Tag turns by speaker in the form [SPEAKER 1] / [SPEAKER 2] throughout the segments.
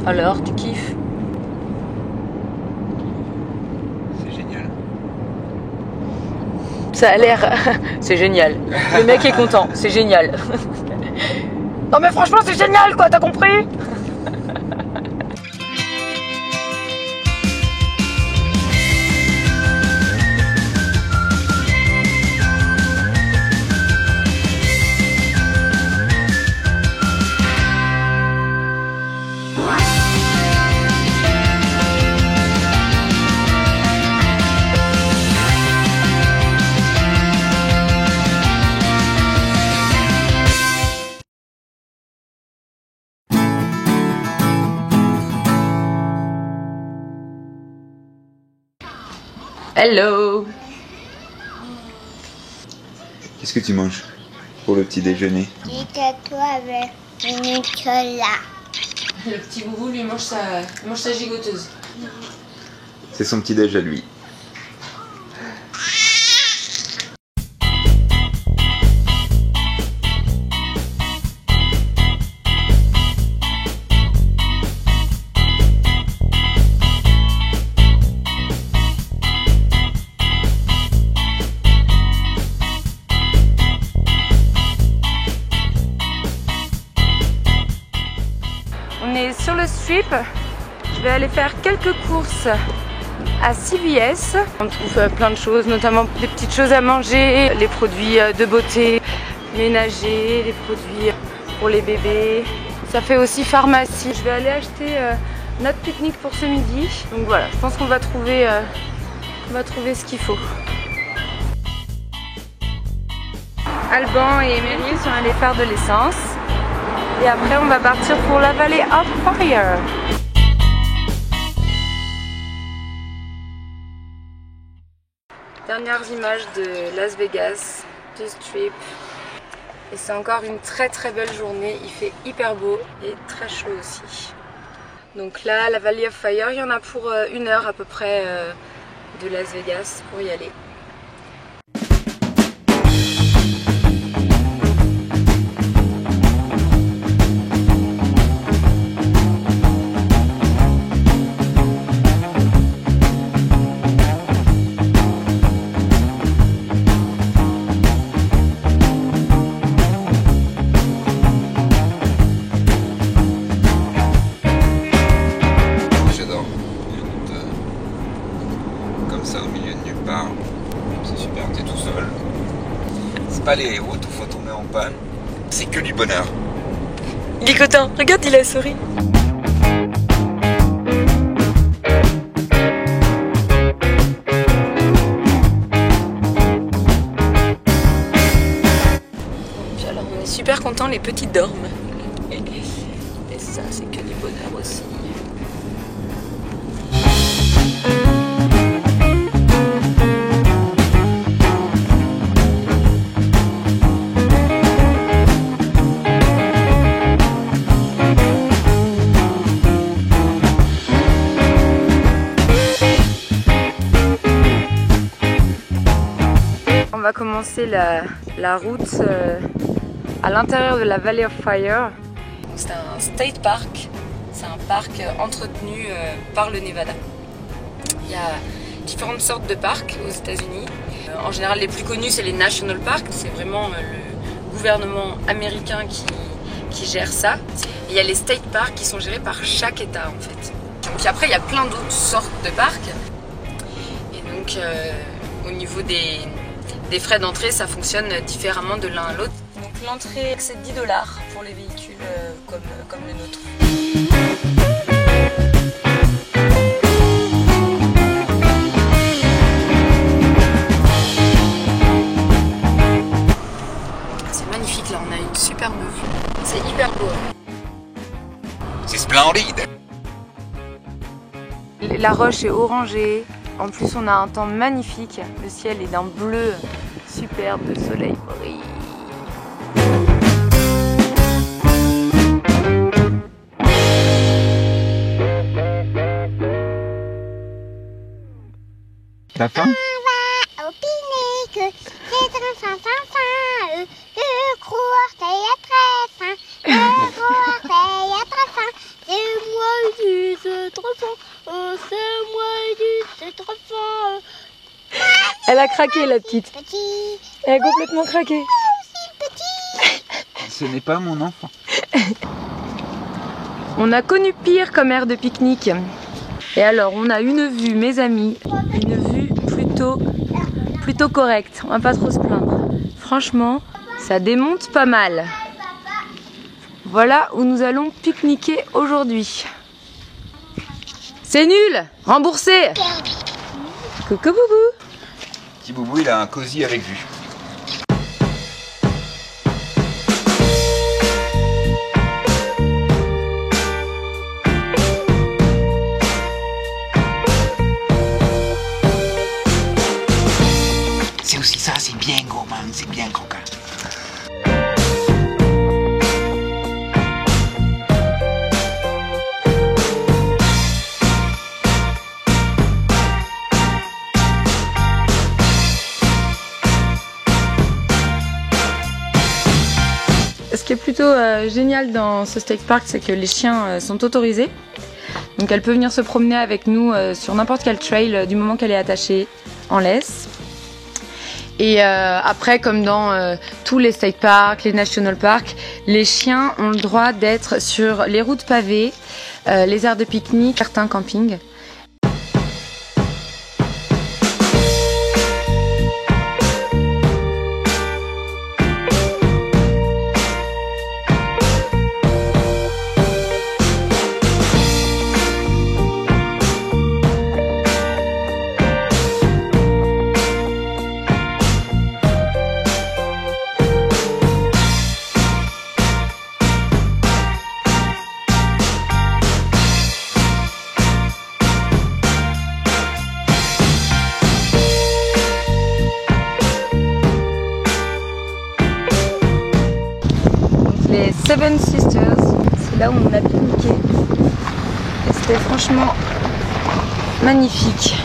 [SPEAKER 1] Alors, tu kiffes?
[SPEAKER 2] C'est génial.
[SPEAKER 1] Ça a l'air... c'est génial. Le mec est content, c'est génial. Non mais franchement c'est génial quoi, t'as compris? Hello.
[SPEAKER 2] Qu'est-ce que tu manges pour le petit déjeuner?
[SPEAKER 3] Des gâteaux avec une Nutella.
[SPEAKER 1] Le petit boubou lui mange sa gigoteuse.
[SPEAKER 2] C'est son petit déj à lui.
[SPEAKER 1] On est sur le strip. Je vais aller faire quelques courses à CVS. On trouve plein de choses, notamment des petites choses à manger, les produits de beauté, ménagers, les produits pour les bébés. Ça fait aussi pharmacie. Je vais aller acheter notre pique-nique pour ce midi. Donc voilà, je pense qu'on va trouver ce qu'il faut. Alban et Meryl sont allés faire de l'essence. Et après, on va partir pour la Valley of Fire. Dernières images de Las Vegas, du Strip. Et c'est encore une très très belle journée. Il fait hyper beau et très chaud aussi. Donc là, la Valley of Fire, il y en a pour 1 heure à peu près de Las Vegas pour y aller.
[SPEAKER 2] Pas les routes où faut tomber en panne, c'est que du bonheur.
[SPEAKER 1] Il est content, regarde, il a souri. Alors on est super contents, les petits dorment. Et ça, c'est que du bonheur aussi. On va commencer la route à l'intérieur de la Valley of Fire. C'est un state park, c'est un parc entretenu par le Nevada. Il y a différentes sortes de parcs aux États-Unis. En général, les plus connus, c'est les national parks. C'est vraiment le gouvernement américain qui gère ça. Et il y a les state parks qui sont gérés par chaque État en fait. Puis après, il y a plein d'autres sortes de parcs. Et donc, au niveau des frais d'entrée, ça fonctionne différemment de l'un à l'autre. Donc l'entrée, c'est 10 $ pour les véhicules comme le nôtre. C'est magnifique là, on a une superbe vue. C'est hyper beau.
[SPEAKER 2] C'est splendide.
[SPEAKER 1] La roche est orangée. En plus, on a un temps magnifique. Le ciel est d'un bleu superbe, le soleil brille.
[SPEAKER 2] T'as faim?
[SPEAKER 3] On va au pique-nique, c'est un fin, le cours, c'est très fin, le cours, c'est très fin, et moi,
[SPEAKER 1] Elle a craqué la petite.
[SPEAKER 3] Petit.
[SPEAKER 1] Elle a complètement craqué.
[SPEAKER 2] Ce n'est pas mon enfant.
[SPEAKER 1] On a connu pire comme aire de pique-nique. Et alors on a une vue, mes amis, une vue plutôt correcte. On va pas trop se plaindre. Franchement, ça démonte pas mal. Voilà où nous allons pique-niquer aujourd'hui. C'est nul! Remboursé! Coucou Boubou!
[SPEAKER 2] Petit Boubou, il a un cosy avec vue.
[SPEAKER 4] C'est aussi ça, c'est bien gourmand, c'est bien croquant.
[SPEAKER 1] Ce qui est plutôt génial dans ce state park, c'est que les chiens sont autorisés. Donc elle peut venir se promener avec nous sur n'importe quel trail du moment qu'elle est attachée en laisse. Et après, comme dans tous les state parks, les national parks, les chiens ont le droit d'être sur les routes pavées, les aires de pique-nique, certains campings. Les Seven Sisters, c'est là où on a pique-niqué. Et c'était franchement magnifique.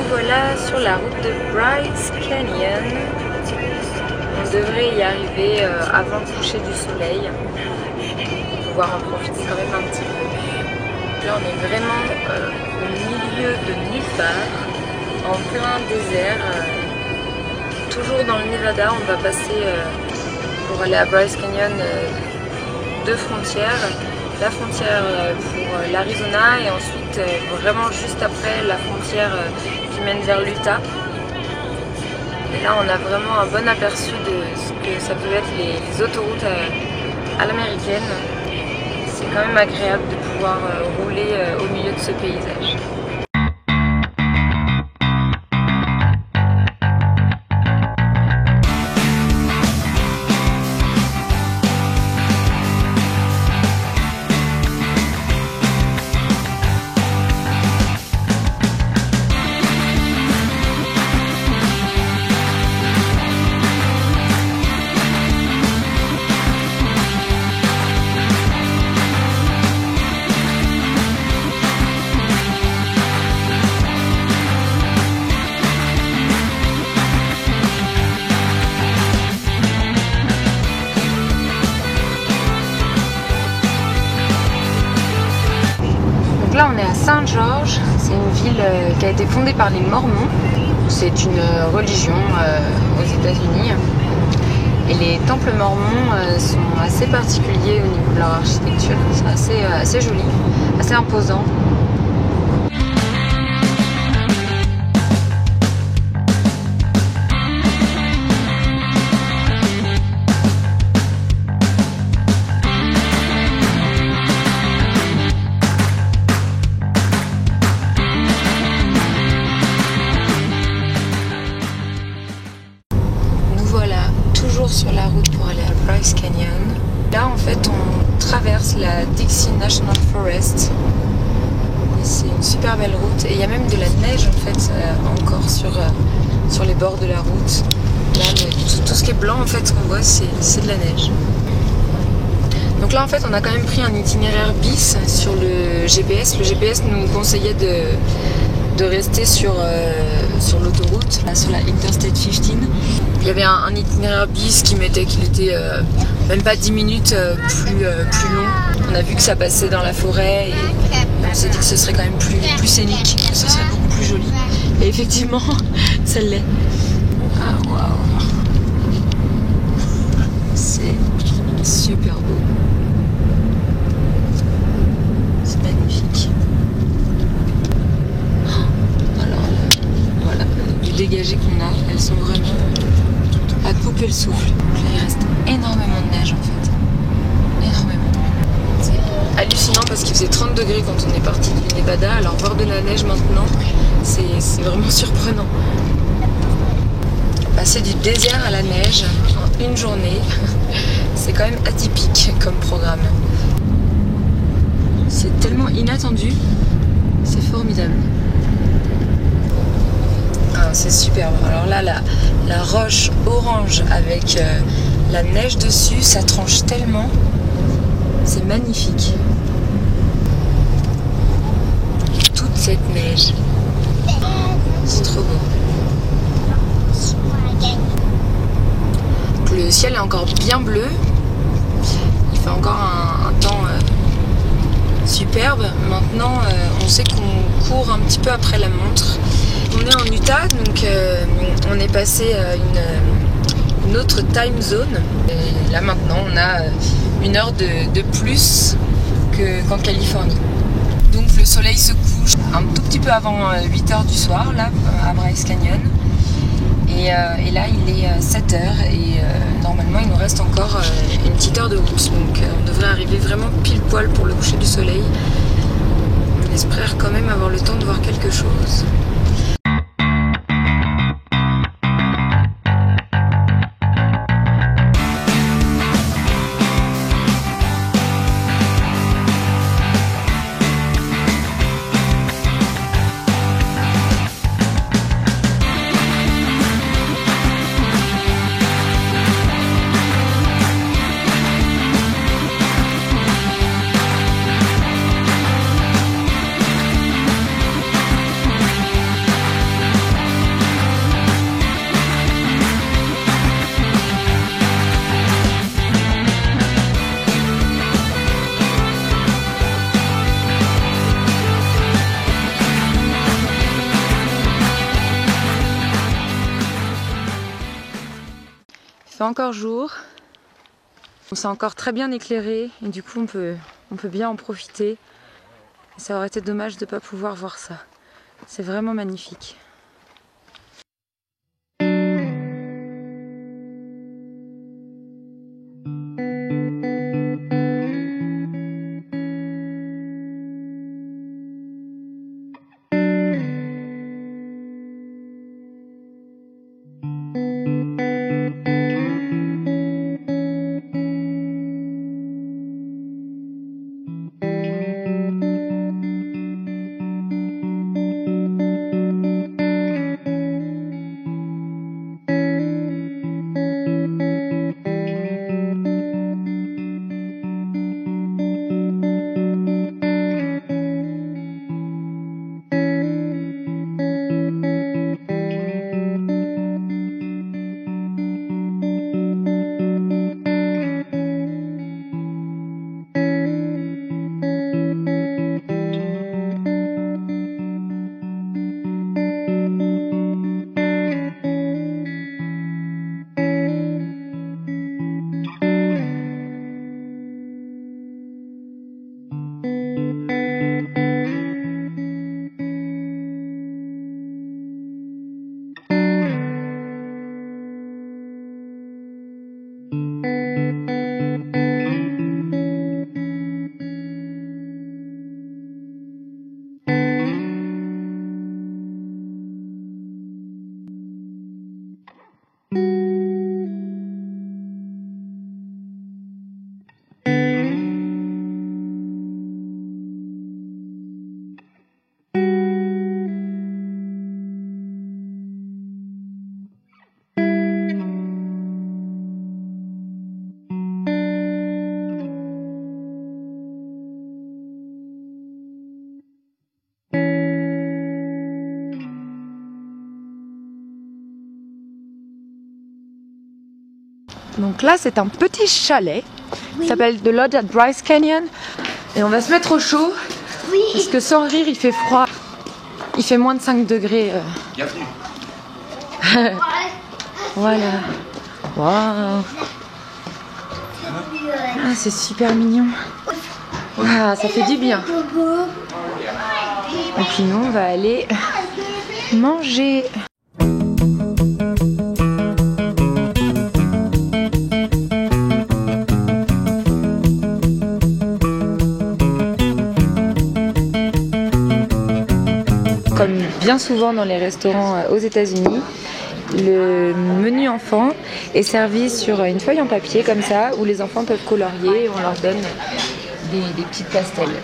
[SPEAKER 1] Voilà sur la route de Bryce Canyon. On devrait y arriver avant le coucher du soleil pour pouvoir en profiter quand même un petit peu. Là on est vraiment au milieu de nulle part, en plein désert, toujours dans le Nevada. On va passer pour aller à Bryce Canyon deux frontières. La frontière pour l'Arizona et ensuite vraiment juste après la frontière qui mène vers l'Utah. Et là on a vraiment un bon aperçu de ce que ça peut être les autoroutes à l'américaine. C'est quand même agréable de pouvoir rouler au milieu de ce paysage. Là on est à Saint-Georges, c'est une ville qui a été fondée par les Mormons. C'est une religion aux États-Unis. Et les temples mormons sont assez particuliers au niveau de leur architecture. C'est assez joli, assez imposant. Sur la route pour aller à Bryce Canyon. Là en fait on traverse la Dixie National Forest et c'est une super belle route et il y a même de la neige en fait encore sur les bords de la route. Là tout ce qui est blanc en fait qu'on voit c'est de la neige. Donc là en fait on a quand même pris un itinéraire bis sur le GPS. Le GPS nous conseillait de rester sur l'autoroute, sur la Interstate 15. Il y avait un itinéraire bis qui mettait qu'il était même pas 10 minutes plus long. On a vu que ça passait dans la forêt et on s'est dit que ce serait quand même plus scénique, que ce serait beaucoup plus joli. Et effectivement, ça l'est. Ah waouh! C'est super beau. C'est magnifique. Dégagées qu'on a, elles sont vraiment à couper le souffle. Là, il reste énormément de neige en fait. Énormément. C'est hallucinant parce qu'il faisait 30 degrés quand on est parti du Nevada, alors voir de la neige maintenant, c'est vraiment surprenant. Passer du désert à la neige en une journée, c'est quand même atypique comme programme. C'est tellement inattendu, c'est formidable. C'est superbe. Alors là, la roche orange avec la neige dessus, ça tranche tellement. C'est magnifique. Toute cette neige. C'est trop beau. Le ciel est encore bien bleu. Il fait encore un temps superbe. Maintenant, on sait qu'on court un petit peu après la montre. On est en Utah, donc on est passé à une autre time zone. Et là maintenant, on a une heure de plus qu'en Californie. Donc le soleil se couche un tout petit peu avant 8h du soir, là, à Bryce Canyon. Et là, il est 7h et normalement, il nous reste encore une petite heure de route. Donc on devrait arriver vraiment pile poil pour le coucher du soleil. On espère quand même avoir le temps de voir quelque chose. Il fait encore jour, on s'est encore très bien éclairé et du coup on peut bien en profiter. Et ça aurait été dommage de ne pas pouvoir voir ça. C'est vraiment magnifique. Donc là, c'est un petit chalet qui s'appelle The Lodge at Bryce Canyon. Et on va se mettre au chaud.
[SPEAKER 3] Oui.
[SPEAKER 1] Parce que sans rire, il fait froid. Il fait moins de 5 degrés.
[SPEAKER 2] Bienvenue.
[SPEAKER 1] Voilà. Waouh. Ah, c'est super mignon. Ah, ça fait du bien. Et puis nous, on va aller manger. Comme bien souvent dans les restaurants aux États-Unis, le menu enfant est servi sur une feuille en papier comme ça, où les enfants peuvent colorier et on leur donne des petites pastels.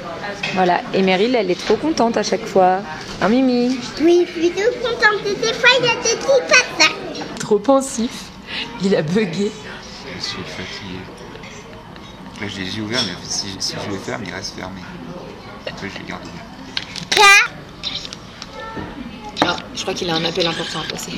[SPEAKER 1] Voilà, et Meryl, elle est trop contente à chaque fois. Hein, Mimi?
[SPEAKER 3] Oui, plutôt contente. Des fois, il y a des petits patins.
[SPEAKER 1] Trop pensif, il a bugué.
[SPEAKER 2] Je suis fatigué. Là, j'ai les yeux ouverts, mais si je les ferme, ils restent fermés. Après, je les garde ouverts.
[SPEAKER 1] Ah, je crois qu'il a un appel important à passer.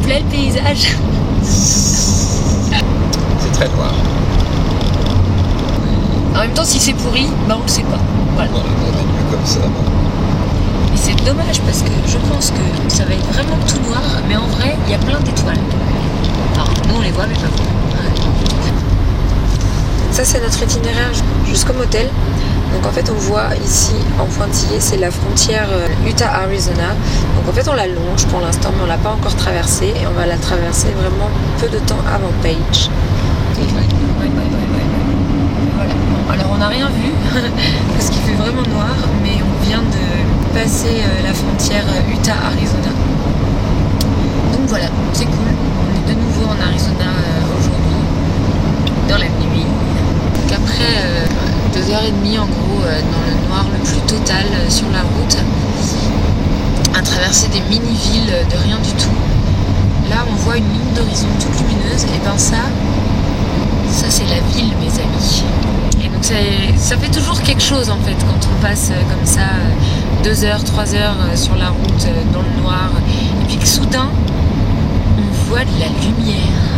[SPEAKER 1] Le paysage.
[SPEAKER 2] C'est très noir.
[SPEAKER 1] En même temps, si c'est pourri, bah on le sait pas. Voilà.
[SPEAKER 2] On est mieux comme ça.
[SPEAKER 1] Et c'est dommage parce que je pense que ça va être vraiment tout noir, mais en vrai, il y a plein d'étoiles. Enfin, nous on les voit, mais pas vous. Ouais. Ça, c'est notre itinéraire jusqu'au motel. Donc en fait, on voit ici en pointillé, c'est la frontière Utah-Arizona. Donc en fait, on la longe pour l'instant, mais on l'a pas encore traversée et on va la traverser vraiment peu de temps avant Page. Voilà. Bon, alors on n'a rien vu parce qu'il fait vraiment noir, mais on vient de passer la frontière Utah-Arizona. Donc voilà, c'est cool. On est de nouveau en Arizona aujourd'hui, dans la nuit. Donc après 2h30 en gros dans le noir le plus total sur la route, à traverser des mini-villes de rien du tout. Là on voit une ligne d'horizon toute lumineuse, et ben ça c'est la ville, mes amis. Et donc ça fait toujours quelque chose en fait quand on passe comme ça 2 heures, 3 heures sur la route dans le noir, et puis que soudain on voit de la lumière.